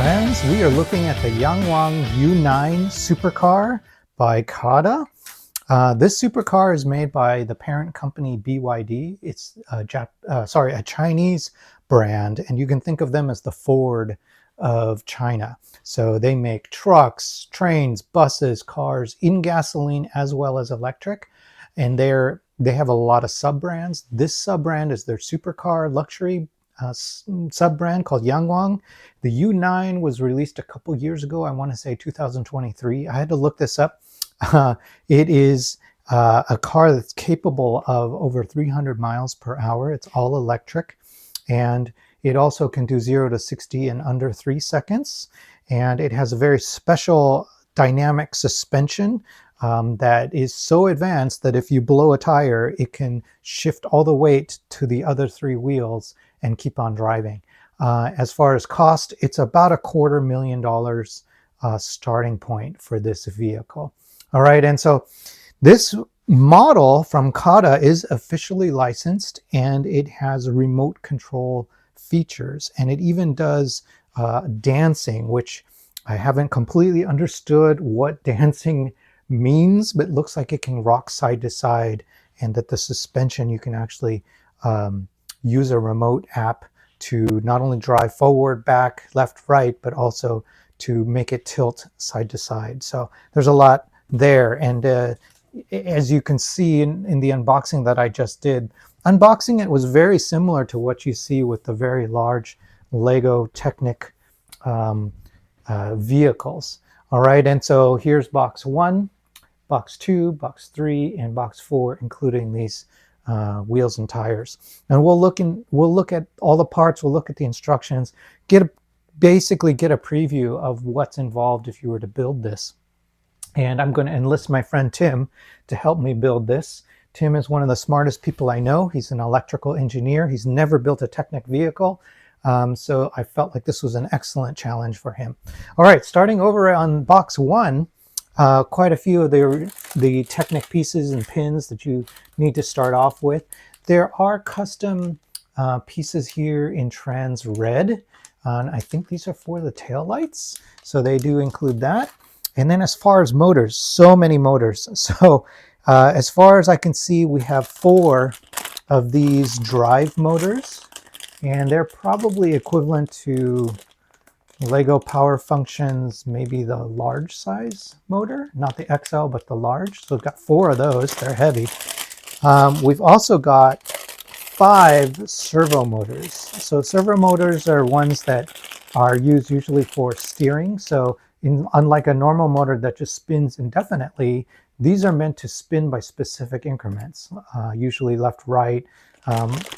friends. We are looking at the YangWang U9 supercar by CaDA. This supercar is made by the parent company BYD. It's a Chinese brand, and you can think of them as the Ford of China. So they make trucks, trains, buses, cars in gasoline as well as electric, and they have a lot of sub-brands. This sub-brand is their supercar luxury sub-brand called YangWang. The U9 was released a couple years ago. I want to say 2023. I had to look this up. It is a car that's capable of over 300 miles per hour. It's all electric, and it also can do 0 to 60 in under 3 seconds. And it has a very special dynamic suspension that is so advanced that if you blow a tire, it can shift all the weight to the other 3 wheels and keep on driving. As far as cost, it's about $250,000 starting point for this vehicle. All right, and so this model from CaDA is officially licensed, and it has remote control features, and it even does dancing, which I haven't completely understood what dancing means, but it looks like it can rock side to side, and that the suspension, you can actually use a remote app to not only drive forward, back, left, right, but also to make it tilt side to side. So there's a lot there. And as you can see in the unboxing that I just did, unboxing it was very similar to what you see with the very large Lego Technic vehicles. All right, and so here's box 1, box 2, box 3, and box 4, including these wheels and tires. And we'll look at all the parts, we'll look at the instructions, basically get a preview of what's involved if you were to build this. And I'm going to enlist my friend Tim to help me build this. Tim is one of the smartest people I know. He's an electrical engineer. He's never built a Technic vehicle. So I felt like this was an excellent challenge for him. All right, starting over on box 1, quite a few of the Technic pieces and pins that you need to start off with. There are custom pieces here in trans red. I think these are for the taillights, so they do include that. And then as far as motors, so many motors. So as far as I can see, we have 4 of these drive motors, and they're probably equivalent to Lego Power Functions, maybe the large size motor, not the XL, but the large. So we've got 4 of those. They're heavy. We've also got 5 servo motors. So servo motors are ones that are used usually for steering. So unlike a normal motor that just spins indefinitely, these are meant to spin by specific increments, usually left, right,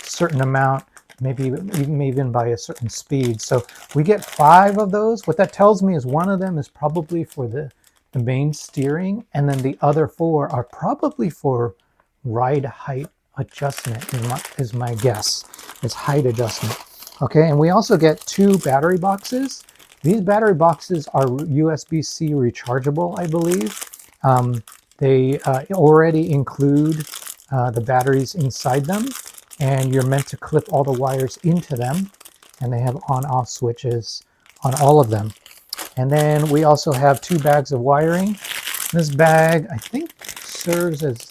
certain amount, maybe even by a certain speed. So we get 5 of those. What that tells me is one of them is probably for the main steering, and then the other 4 are probably for ride height adjustment is my guess. It's height adjustment. Okay, and we also get 2 battery boxes. These battery boxes are USB-C rechargeable, I believe. They already include the batteries inside them, and you're meant to clip all the wires into them, and they have on-off switches on all of them. And then we also have 2 bags of wiring. This bag, I think, serves as,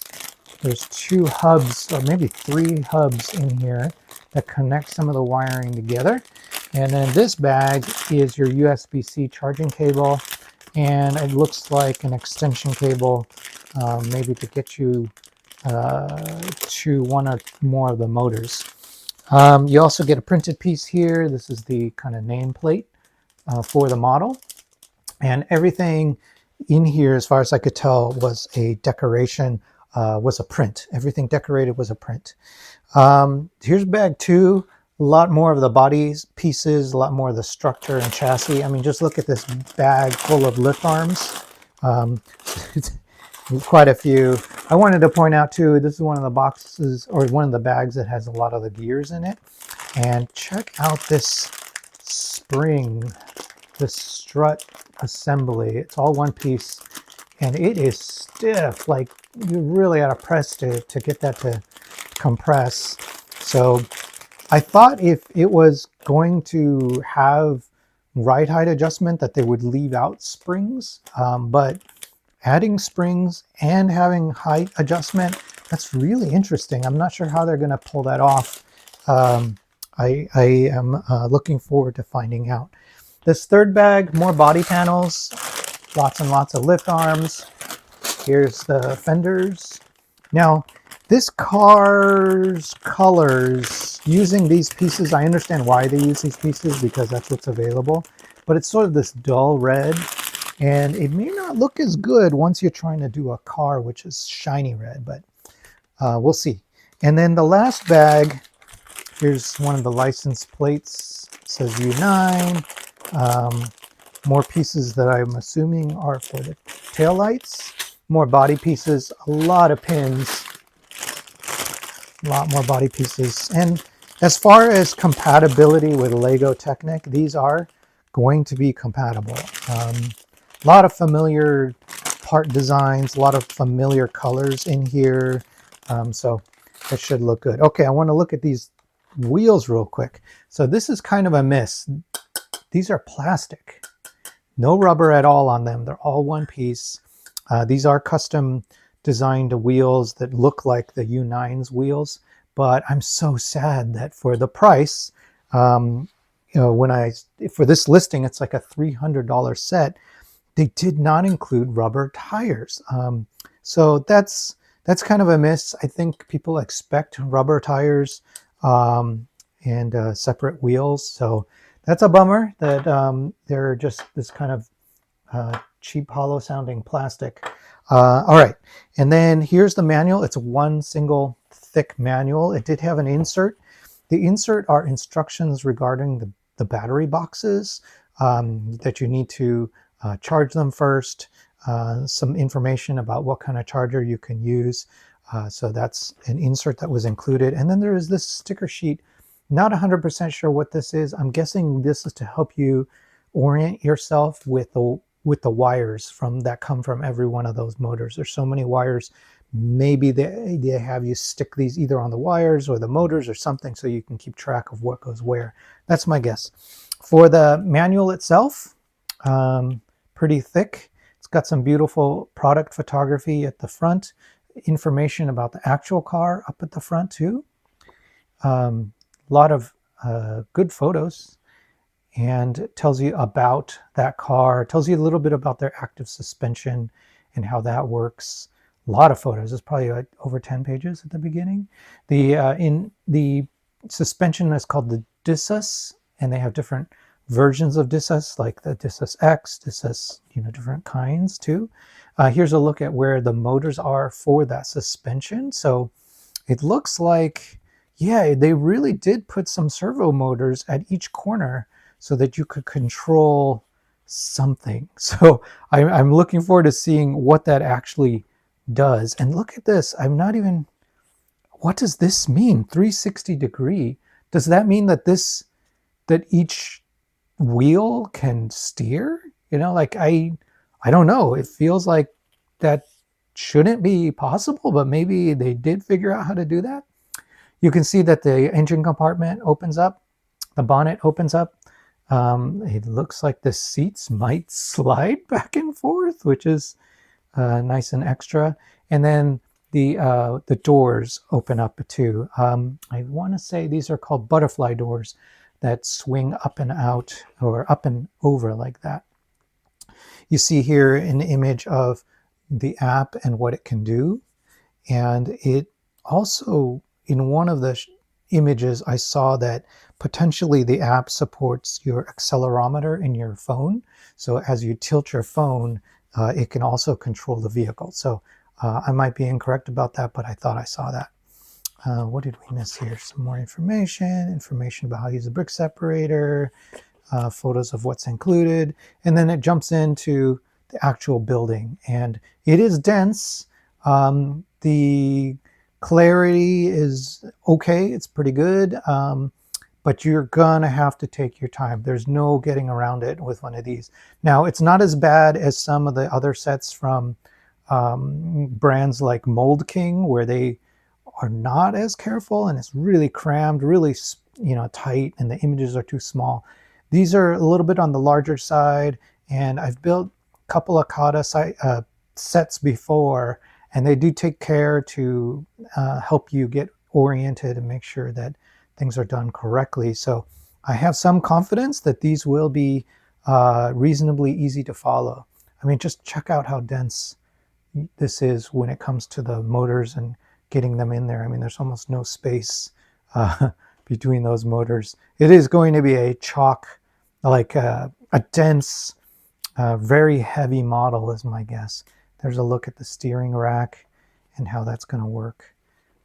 there's 2 hubs, or maybe 3 hubs in here that connect some of the wiring together. And then this bag is your USB-C charging cable, and it looks like an extension cable, maybe to get you to one or more of the motors. You also get a printed piece here. This is the kind of nameplate for the model. And everything in here, as far as I could tell, was a decoration, was a print. Everything decorated was a print. Here's bag 2. A lot more of the body pieces, a lot more of the structure and chassis. I mean, just look at this bag full of lift arms. Quite a few. I wanted to point out too, this is one of the boxes, or one of the bags that has a lot of the gears in it. And check out this spring, this strut assembly. It's all one piece, and it is stiff. Like, you really got to press to get that to compress. So I thought if it was going to have ride height adjustment that they would leave out springs, but adding springs and having height adjustment, that's really interesting. I'm not sure how they're going to pull that off. I am looking forward to finding out. This third bag, more body panels, lots and lots of lift arms. Here's the fenders. Now, this car's colors, using these pieces, I understand why they use these pieces because that's what's available, but it's sort of this dull red, and it may not look as good once you're trying to do a car which is shiny red, but we'll see. And then the last bag, here's one of the license plates. It says U9. More pieces that I'm assuming are for the taillights. More body pieces, a lot of pins, a lot more body pieces. And as far as compatibility with Lego Technic, these are going to be compatible. A lot of familiar part designs, a lot of familiar colors in here. So it should look good. Okay, I want to look at these wheels real quick. So this is kind of a miss. These are plastic. No rubber at all on them. They're all one piece. These are custom designed wheels that look like the U9's wheels, but I'm so sad that for the price, you know, for this listing, it's like a $300 set. They did not include rubber tires. So that's kind of a miss. I think people expect rubber tires and separate wheels. So that's a bummer that they're just this kind of cheap, hollow sounding plastic. All right, and then here's the manual. It's one single thick manual. It did have an insert. The insert are instructions regarding the battery boxes, that you need to charge them first, some information about what kind of charger you can use. So that's an insert that was included. And then there is this sticker sheet. Not 100% sure what this is. I'm guessing this is to help you orient yourself with the wires that come from every one of those motors. There's so many wires. Maybe they have you stick these either on the wires or the motors or something so you can keep track of what goes where. That's my guess. For the manual itself, pretty thick. It's got some beautiful product photography at the front, information about the actual car up at the front too. A lot of good photos, and it tells you about that car. It tells you a little bit about their active suspension and how that works. A lot of photos. It's probably like over 10 pages at the beginning. The suspension is called the Dissus, and they have different versions of Dissus, like the Dissus X, Dissus, different kinds too. Here's a look at where the motors are for that suspension. So it looks like, yeah, they really did put some servo motors at each corner so that you could control something. So I'm looking forward to seeing what that actually does. And look at this. What does this mean? 360 degree. Does that mean that each wheel can steer? I don't know. It feels like that shouldn't be possible, but maybe they did figure out how to do that. You can see that the engine compartment opens up, the bonnet opens up. It looks like the seats might slide back and forth, which is nice and extra. And then the doors open up too. I want to say these are called butterfly doors that swing up and out or up and over like that. You see here an image of the app and what it can do. And it also, in one of the images, I saw that potentially the app supports your accelerometer in your phone. So as you tilt your phone, it can also control the vehicle. So I might be incorrect about that, but I thought I saw that. What did we miss here? Some more information about how to use a brick separator, photos of what's included, and then it jumps into the actual building. And it is dense. The clarity is okay. It's pretty good. But you're gonna have to take your time. There's no getting around it with one of these. Now, it's not as bad as some of the other sets from brands like Mold King, where they are not as careful and it's really crammed, really tight, and the images are too small. These are a little bit on the larger side, and I've built a couple of CaDA sets before, and they do take care to help you get oriented and make sure that things are done correctly. So I have some confidence that these will be reasonably easy to follow. I mean, just check out how dense this is when it comes to the motors and getting them in there. I mean, there's almost no space between those motors. It is going to be a chalk, like a dense, very heavy model is my guess. There's a look at the steering rack and how that's going to work.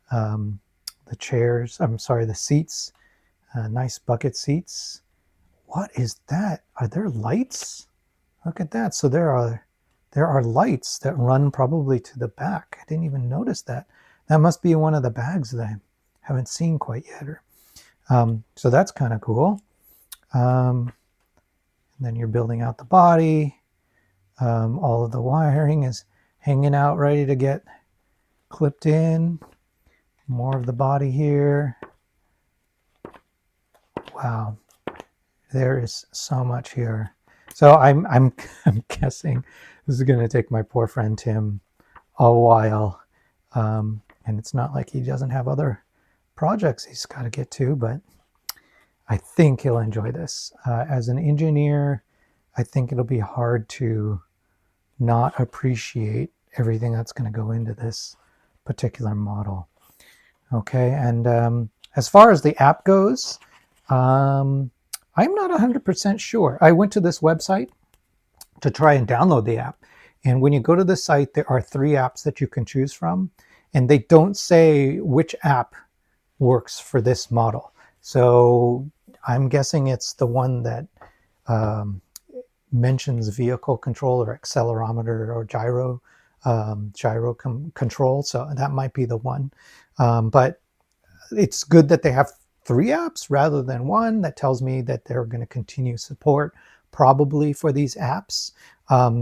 The chairs, I'm sorry, the seats, nice bucket seats. What is that? Are there lights? Look at that. So there are lights that run probably to the back. I didn't even notice that. That must be one of the bags that I haven't seen quite yet. So that's kind of cool. And then you're building out the body. All of the wiring is hanging out, ready to get clipped in. More of the body here. Wow, there is so much here. So I'm guessing this is going to take my poor friend Tim a while, and it's not like he doesn't have other projects he's got to get to, but I think he'll enjoy this. As an engineer, I think it'll be hard to not appreciate everything that's going to go into this particular model. Okay, and as far as the app goes, I'm not 100% sure. I went to this website to try and download the app, and when you go to the site, there are 3 apps that you can choose from, and they don't say which app works for this model. So I'm guessing it's the one that mentions vehicle control or accelerometer or gyro control. So that might be the one. But it's good that they have 3 apps rather than 1. That tells me that they're going to continue support probably for these apps.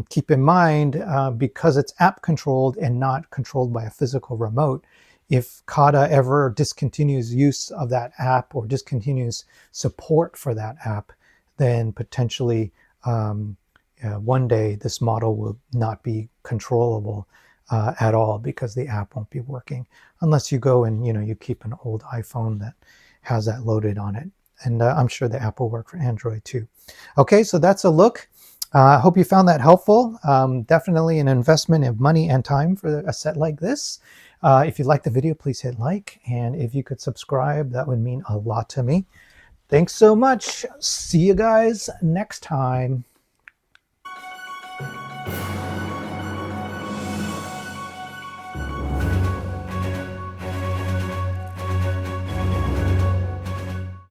Keep in mind, because it's app controlled and not controlled by a physical remote, if CaDA ever discontinues use of that app or discontinues support for that app, then potentially one day this model will not be controllable at all, because the app won't be working unless you go and you keep an old iPhone that has that loaded on it. And I'm sure the app will work for Android too. Okay, so that's a look. I hope you found that helpful. Definitely an investment of money and time for a set like this. If you liked the video, please hit like, and if you could subscribe, that would mean a lot to me. Thanks so much. See you guys next time.